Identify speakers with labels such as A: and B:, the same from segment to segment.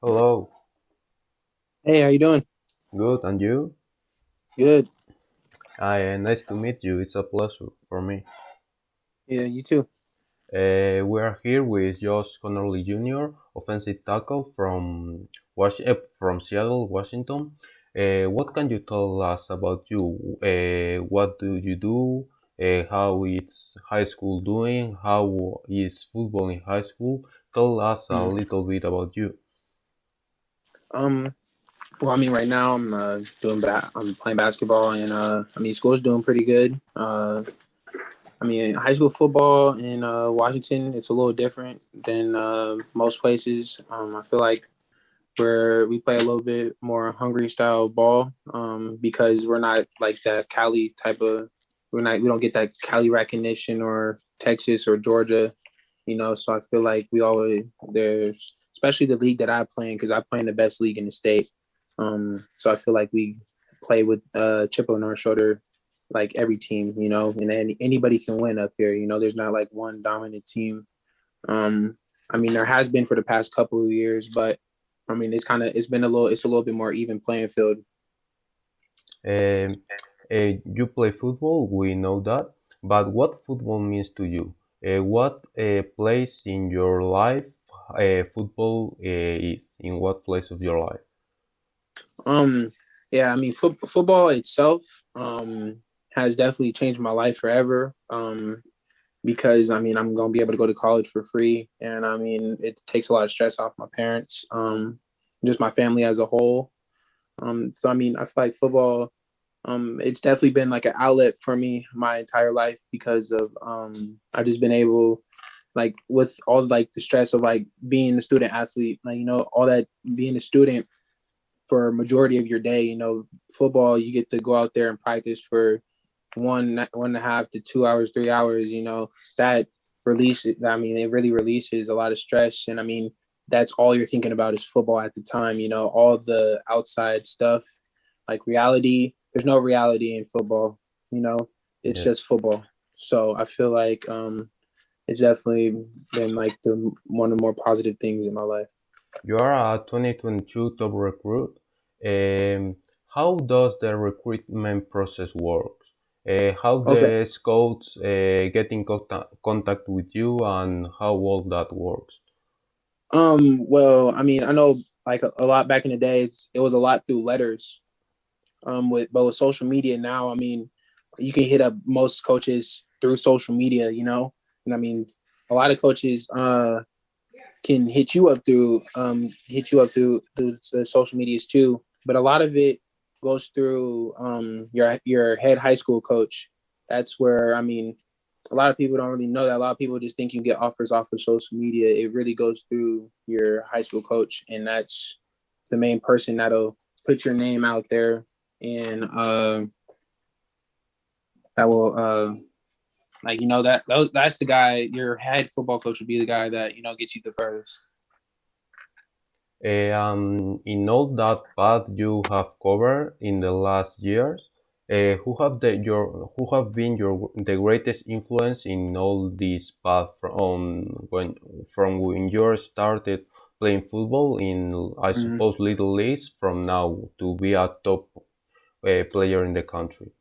A: Hello,
B: Hey, how you doing?
A: good, and you?
B: Good.
A: Hi, nice to meet you. It's a pleasure for me.
B: Yeah, you too.
A: We are here with Josh Conerly Jr., offensive tackle from Seattle, Washington. What can you tell us about you? What do you do? How is high school doing? How is football in high school? Tell us a
B: Mhm.
A: little bit about you.
B: Um, right now I'm playing basketball, and school's doing pretty good. High school football in Washington, it's a little different than most places. I feel like we play a little bit more hungry style ball, because we're not like that Cali type of. We don't get that Cali recognition or Texas or Georgia. So I feel like we always there's especially the league that I play in, because I play in the best league in the state. So I feel like we play with chip on our shoulder, like every team, and anybody can win up here. There's not like one dominant team. um there has been for the past couple of years, but it's a little bit more even playing field.
A: Um, you play football, we know that, but what football means to you? What place in your life football is? In what place of your life?
B: um yeah, football itself has definitely changed my life forever. Because I'm gonna be able to go to college for free, and it takes a lot of stress off my parents, just my family as a whole. I feel like football, it's definitely been like an outlet for me my entire life, because of I've just been able, like, with all like the stress of like being a student athlete, like, all that, being a student for a majority of your day. Football, you get to go out there and practice for 1.5 to 2 hours, 3 hours. That it really releases a lot of stress, and that's all you're thinking about is football at the time. All the outside stuff, like reality, there's no reality in football. you know it's
A: Yes.
B: just football. So I feel like it's definitely been like the one of the more positive things in my life.
A: You are a 2022 top recruit. Um, how does the recruitment process work? How
B: Okay.
A: the scouts get in contact with you and how all that works?
B: Well, I know, like, a lot back in the day, it was a lot through letters. With social media now, you can hit up most coaches through social media, and a lot of coaches can hit you up through the social medias too. But a lot of it goes through your head high school coach. That's where, a lot of people don't really know that. A lot of people just think you get offers off of social media. It really goes through your high school coach, and that's the main person that'll put your name out there, and that will like, that's the guy. Your head football coach would be the guy that gets you the furthest.
A: In all that path you have covered in the last years, who have been the greatest influence in all this path from when you started playing football in, I
B: Mhm.
A: suppose, little leagues from now to be a top player in the country?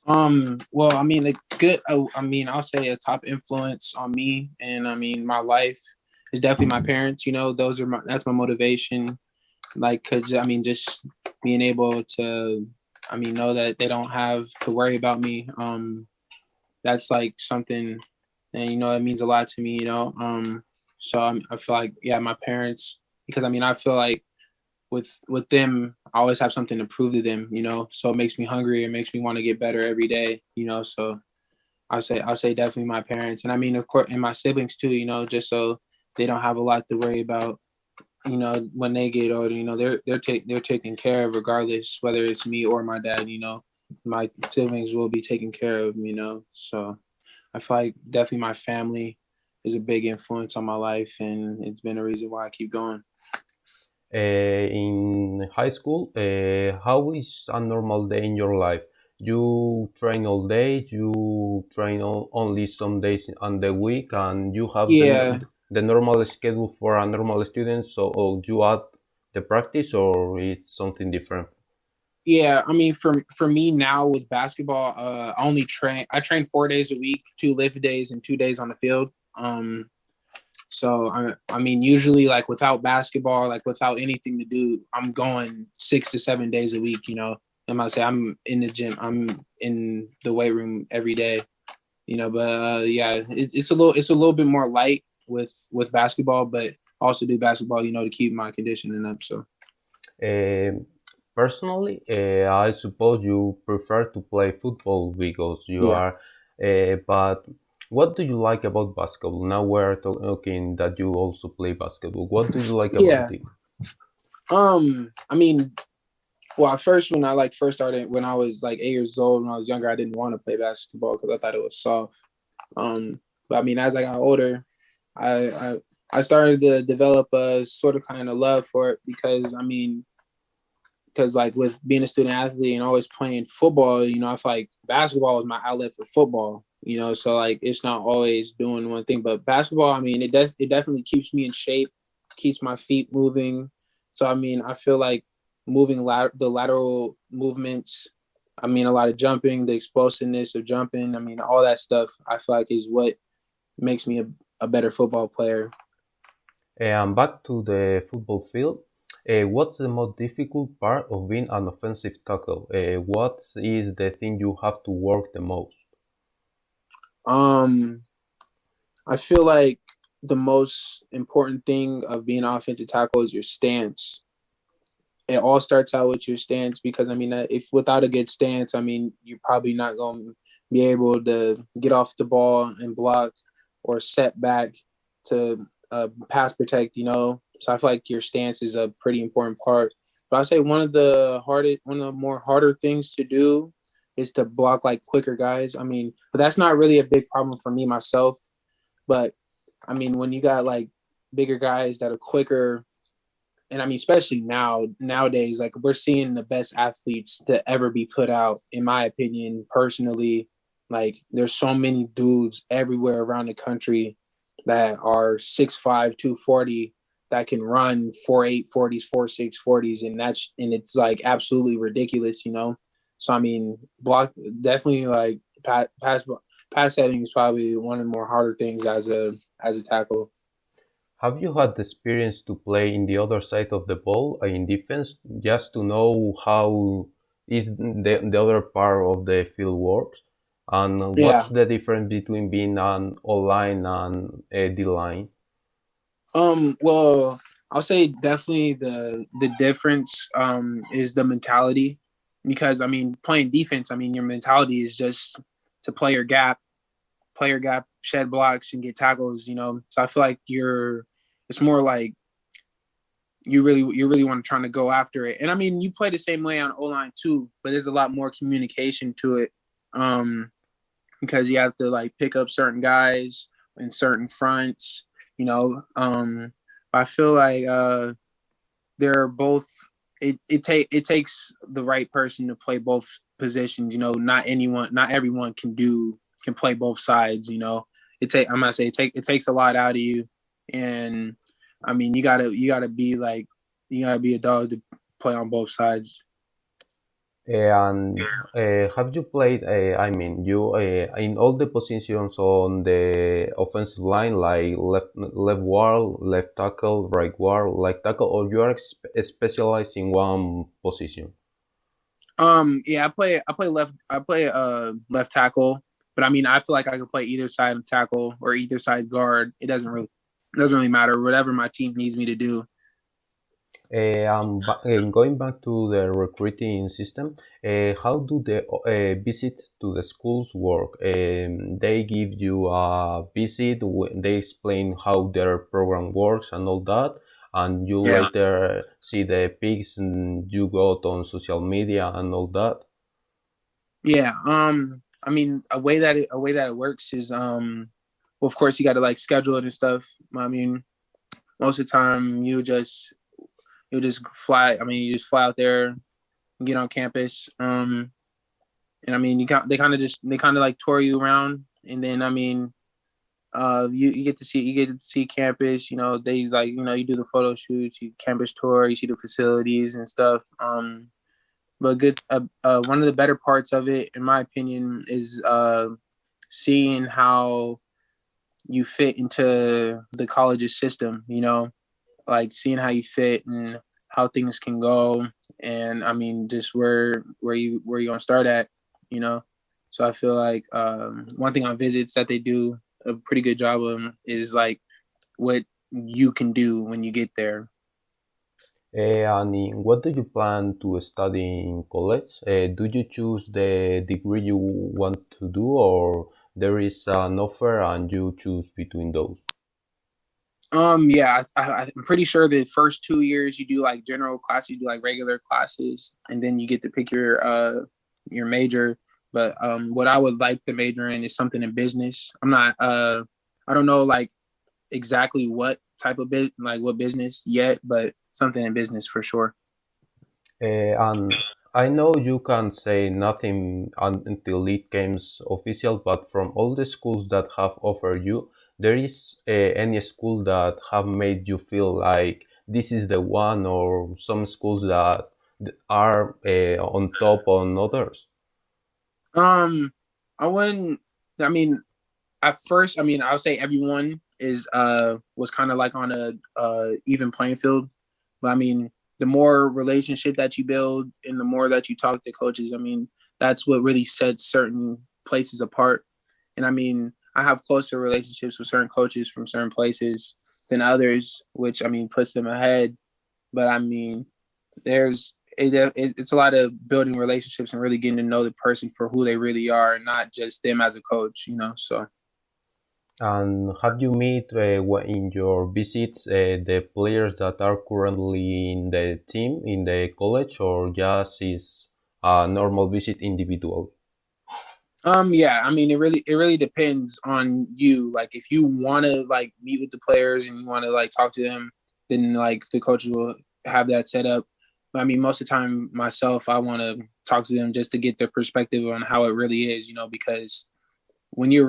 B: Well, like, good. I'll say a top influence on me, and my life is definitely my parents. That's my motivation. Like, cause just being able to, know that they don't have to worry about me. That's like something, and it means a lot to me. So I feel like, yeah, my parents, because I feel like with them, I always have something to prove to them. So it makes me hungry. It makes me want to get better every day. So I'll say definitely my parents, and of course, and my siblings too. Just so they don't have a lot to worry about. When they get older, they're taken care of regardless, whether it's me or my dad. My siblings will be taken care of. So I feel like definitely my family is a big influence on my life, and it's been a reason why I keep going.
A: In high school, how is a normal day in your life? You train all day, you train only some days on the week, and you have
B: Yeah.
A: the normal schedule for a normal student? So or you add the practice, or it's something different?
B: Yeah, I mean, for me now with basketball, I train 4 days a week, 2 lift days and 2 days on the field. So I mean, usually like without basketball, like without anything to do, I'm going 6 to 7 days a week. I'm not say I'm in the gym, I'm in the weight room every day. But yeah, it's a little bit more light with basketball, but also do basketball, to keep my conditioning up. So
A: Um Personally, I suppose you prefer to play football because you
B: yeah,
A: are. But what do you like about basketball? Now we're talking that you also play basketball. What do you like about
B: yeah.
A: it?
B: I mean, well, at first when I like first started when I was like 8 years old, when I was younger, I didn't want to play basketball because I thought it was soft. But I mean, as I got older, I I, I started to develop a sort of kind of love for it because like with being a student athlete and always playing football, I feel like basketball is my outlet for football. So like it's not always doing one thing, but basketball, I mean, it definitely keeps me in shape, keeps my feet moving. So I mean, I feel like the lateral movements. I mean, a lot of jumping, the explosiveness of jumping. I mean, all that stuff. I feel like is what makes me a better football player.
A: And back to the football field. What's the most difficult part of being an offensive tackle? What is the thing you have to work the most?
B: Um, I feel like the most important thing of being an offensive tackle is your stance. It all starts out with your stance because I mean, if without a good stance, I mean, you're probably not going to be able to get off the ball and block or set back to pass protect. So I feel like your stance is a pretty important part. But I say one of the more harder things to do is to block like quicker guys. I mean, but that's not really a big problem for me myself. But I mean, when you got like bigger guys that are quicker, and I mean, especially nowadays, like we're seeing the best athletes to ever be put out, in my opinion, personally. Like there's so many dudes everywhere around the country that are 6'5", 240 that can run 4.8 40s, 4.6 40s, and it's like absolutely ridiculous. So I mean, block definitely like pass setting is probably one of the more harder things as a tackle.
A: Have you had the experience to play in the other side of the ball in defense, just to know how is the other part of the field works? And
B: Yeah.
A: what's the difference between being an O-line and a D-line?
B: Well, I'll say definitely the difference is the mentality because I mean playing defense, I mean your mentality is just to play your gap, shed blocks and get tackles. So I feel like it's more like you really want to try to go after it. And I mean you play the same way on O line too, but there's a lot more communication to it. Um because you have to like pick up certain guys in certain fronts, you know. I feel like they're both it takes the right person to play both positions. Not everyone can play both sides. I'm gonna say it takes a lot out of you, and I mean you gotta be a dog to play on both sides.
A: And have you played? I mean, you in all the positions on the offensive line, like left guard, left tackle, right guard, like tackle, or you are specialized in one position?
B: Yeah, I play left tackle, but I mean I feel like I could play either side of tackle or either side guard. It doesn't really matter. Whatever my team needs me to do.
A: Going back to the recruiting system, how do the visit to the schools work? They give you a visit, they explain how their program works and all that, and you
B: Yeah.
A: later see the pics and you got on social media and all that.
B: Yeah. I mean a way that it works is well, of course you gotta like schedule it and stuff. I mean, most of the time you just fly you just fly out there, get on campus. And I mean they kind of like tour you around, and then I mean You get to see campus. You know, they like, you know, you do the photo shoots, you campus tour, you see the facilities and stuff. But good. One of the better parts of it, in my opinion, is seeing how you fit into the college's system. You know, like seeing how you fit and how things can go, and I mean, just where you gonna start at. You know, so I feel like one thing on visits that they do a pretty good job of is like what you can do when you get there.
A: And what do you plan to study in college? Do you choose the degree you want to do, or there is an offer and you choose between those?
B: Yeah, I'm pretty sure the first 2 years you do like general classes, you do like regular classes, and then you get to pick your major. But what I would like to major in is something in business. I don't know like exactly what type of like what business yet, but something in business for sure.
A: And I know you can say nothing until it comes official, but from all the schools that have offered you, there is any school that have made you feel like this is the one, or some schools that are on top on others?
B: Um, I wouldn't. I mean, at first, I mean, I'll say everyone is was kind of like on a even playing field. But I mean, the more relationship that you build and the more that you talk to coaches, I mean, that's what really sets certain places apart. And I mean, I have closer relationships with certain coaches from certain places than others, which I mean puts them ahead. But I mean, it's a lot of building relationships and really getting to know the person for who they really are, and not just them as a coach. You know, so
A: And have you met in your visits the players that are currently in the team in the college, or just is a normal visit individual?
B: yeah, I mean, it really depends on you. Like, if you want to like meet with the players and you want to like talk to them, then like the coach will have that set up. But I mean, most of the time, myself, I want to talk to them just to get their perspective on how it really is. You know, because when you're a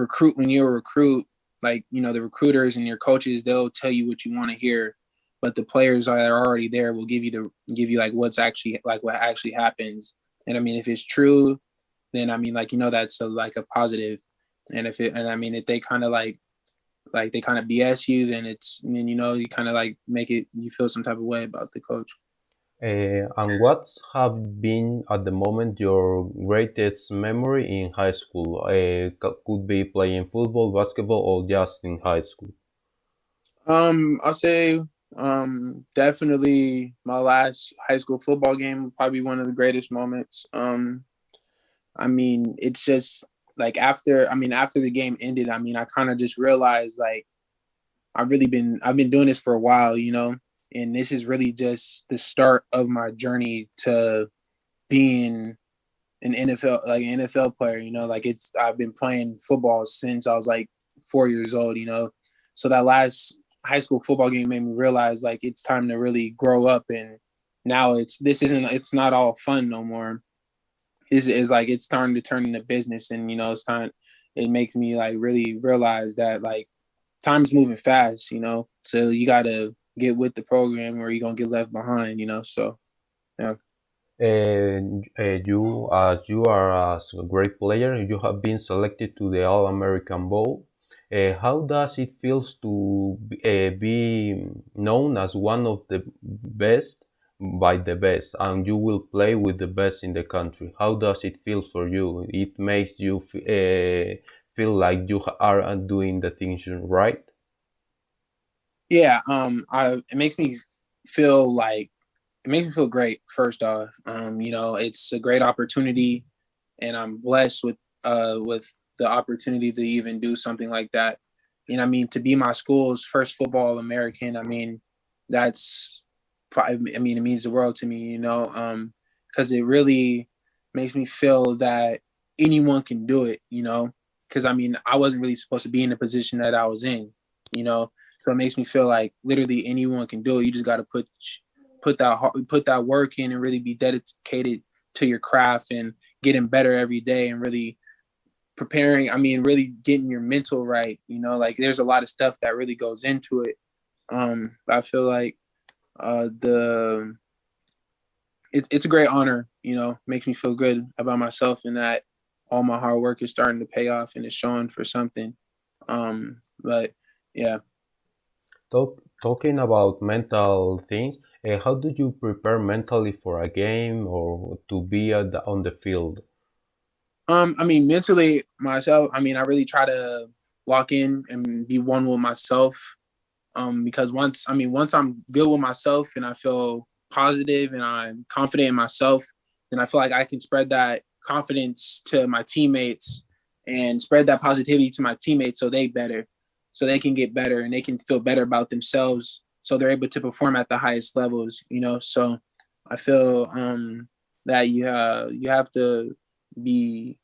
B: recruit, like, you know, the recruiters and your coaches, they'll tell you what you want to hear, but the players that are already there will give you like what's actually like what actually happens. And I mean, if it's true, then I mean, like, you know, that's like a positive. And I mean, if they kind of like they kind of BS you, then then, you know, you kind of like make it, you feel some type of way about the coach.
A: And what have been at the moment your greatest memory in high school? Could be playing football, basketball, or just in high school.
B: I'll say definitely my last high school football game, probably one of the greatest moments. I mean, it's just like after the game ended, I mean, I kind of just realized like I've been doing this for a while, you know, and this is really just the start of my journey to being an NFL player, you know, like I've been playing football since I was like 4 years old, you know. So that last high school football game made me realize like it's time to really grow up, and now it's not all fun no more. Is like it's starting to turn into business, and you know, it makes me like really realize that like time's moving fast, you know. So you gotta get with the program or you're gonna get left behind, you know. So yeah.
A: You, as you are a great player, you have been selected to the All-American Bowl. How does it feels to be known as one of the best by the best, and you will play with the best in the country? How does it feel for you? It makes you feel like you are doing the things right.
B: Yeah, it makes me feel like it makes me feel great. First off, you know, it's a great opportunity, and I'm blessed with the opportunity to even do something like that. And I mean, to be my school's first football American, I mean, that's probably, I mean, it means the world to me, you know, because it really makes me feel that anyone can do it, you know, because I mean, I wasn't really supposed to be in the position that I was in, you know, so it makes me feel like literally anyone can do it. You just got to put that work in and really be dedicated to your craft and getting better every day and really preparing. I mean, really getting your mental right. Like there's a lot of stuff that really goes into it. I feel like the it's a great honor. Makes me feel good about myself and that all my hard work is starting to pay off and it's showing for something. But yeah.
A: Talking about mental things, how do you prepare mentally for a game or to be on the field?
B: I mean, mentally myself, I mean, I really try to lock in and be one with myself. Because once I'm good with myself and I feel positive and I'm confident in myself, then I feel like I can spread that confidence to my teammates and spread that positivity to my teammates so they can get better and they can feel better about themselves so they're able to perform at the highest levels. So I feel that you have to be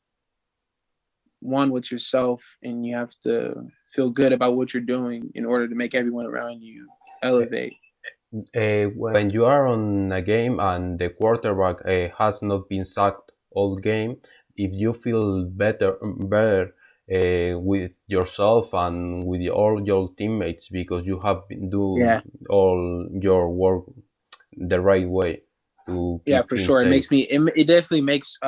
B: one with yourself and you have to feel good about what you're doing in order to make everyone around you elevate.
A: When you are on a game and the quarterback has not been sacked all game, if you feel better with yourself and with all your teammates because you have been doing
B: Yeah,
A: all your work the right way to
B: yeah,
A: keep
B: for
A: him
B: sure.
A: safe.
B: It definitely makes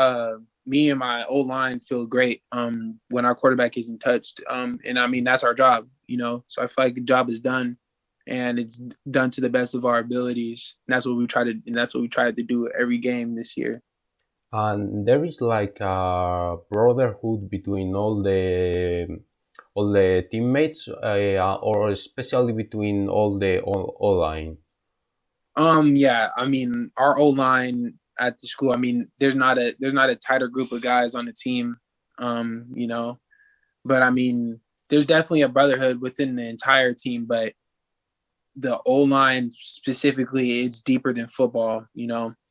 B: me and my old line feel great when our quarterback isn't touched. And I mean that's our job. So I feel like the job is done and it's done to the best of our abilities. And that's what we tried to do every game this year.
A: And there is like a brotherhood between all the teammates, or especially between all line.
B: Yeah, I mean our O line at the school. I mean, there's not a tighter group of guys on the team. You know, but I mean, there's definitely a brotherhood within the entire team. But the O line specifically, it's deeper than football.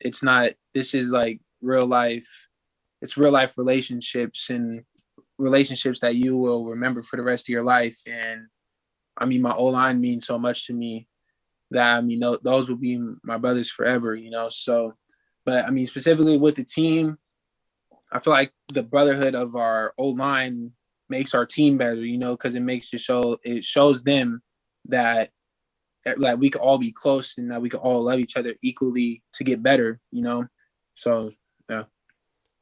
B: It's not. This is like real life. It's real life relationships and relationships that you will remember for the rest of your life. And I mean, my O line means so much to me that I mean those will be my brothers forever. So, but I mean specifically with the team, I feel like the brotherhood of our old line makes our team better. Because it shows them that we could all be close and that we could all love each other equally to get better. So yeah.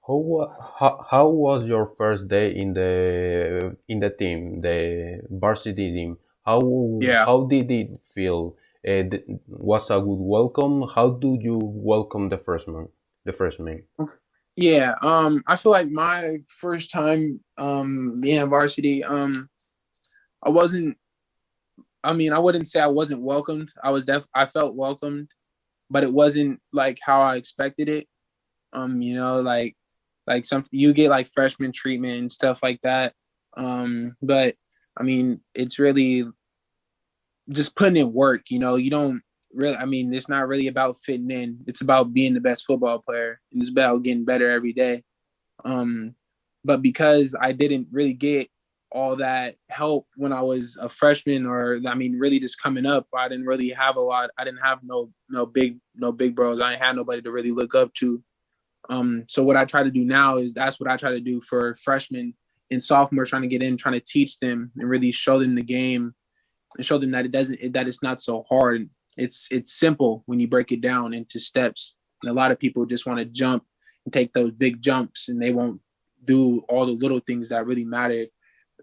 A: How was your first day in the team, the varsity team?
B: Yeah.
A: How did it feel? Was a good welcome? How do you welcome the freshman? The freshman.
B: Yeah. I feel like my first time being in varsity, I wasn't I mean, I wouldn't say I wasn't welcomed. I felt welcomed, but it wasn't like how I expected it. Like some you get like freshman treatment and stuff like that. But I mean, it's really just putting in work. You don't really. I mean, it's not really about fitting in. It's about being the best football player, and it's about getting better every day. Um, but because I didn't really get all that help when I was a freshman, or I mean, really just coming up, I didn't really have a lot. I didn't have no big bros. I ain't had nobody to really look up to. So what I try to do now is that's what I try to do for freshmen and sophomores trying to get in, trying to teach them and really show them the game and show them that that it's not so hard. It's simple when you break it down into steps. And a lot of people just want to jump and take those big jumps, and they won't do all the little things that really matter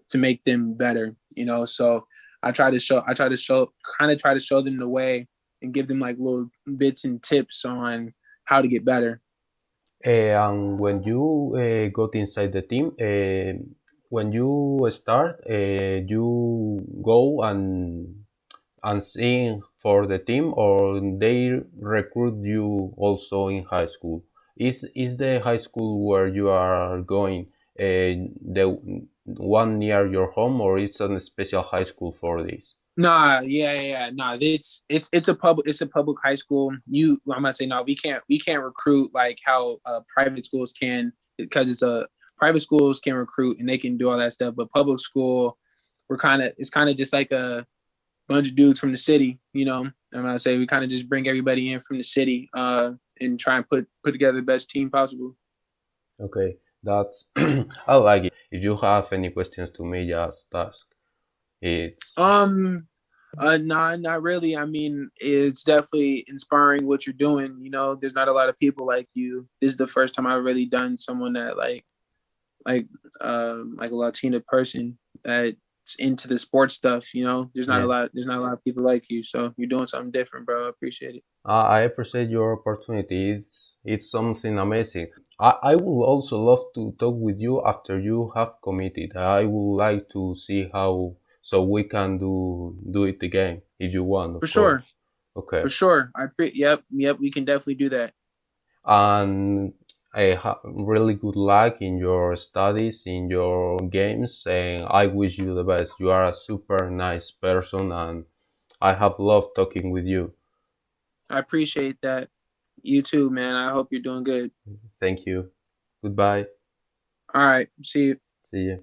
B: to make them better. So kind of try to show them the way and give them like little bits and tips on how to get better.
A: And when you got inside the team, when you start, you go and sing for the team, or they recruit you also in high school? Is the high school where you are going the one near your home, or it's a special high school for this?
B: Nah, yeah. Nah, it's a public high school. I'm gonna say no. We can't recruit like how private schools can because it's a private schools can recruit and they can do all that stuff. But public school, it's kind of just like a bunch of dudes from the city. I'm gonna say we kind of just bring everybody in from the city and try and put together the best team possible.
A: Okay. That's I like it. If you have any questions to me, just ask. It's
B: Um, nah, not really. I mean, it's definitely inspiring what you're doing. You know, there's not a lot of people like you. This is the first time I've really done someone that like like a Latina person that's into the sports stuff. You know,
A: yeah.
B: there's not a lot of people like you. So you're doing something different, bro. I appreciate it.
A: I appreciate your opportunity. It's something amazing. I would also love to talk with you after you have committed. I would like to see how so we can do it again if you want,
B: For
A: of course.
B: sure,
A: Okay.
B: for sure. Yep. We can definitely do that.
A: And really good luck in your studies, in your games, and I wish you the best. You are a super nice person, and I have loved talking with you.
B: I appreciate that. You too, man. I hope you're doing good.
A: Thank you. Goodbye.
B: All right. See you.
A: See you.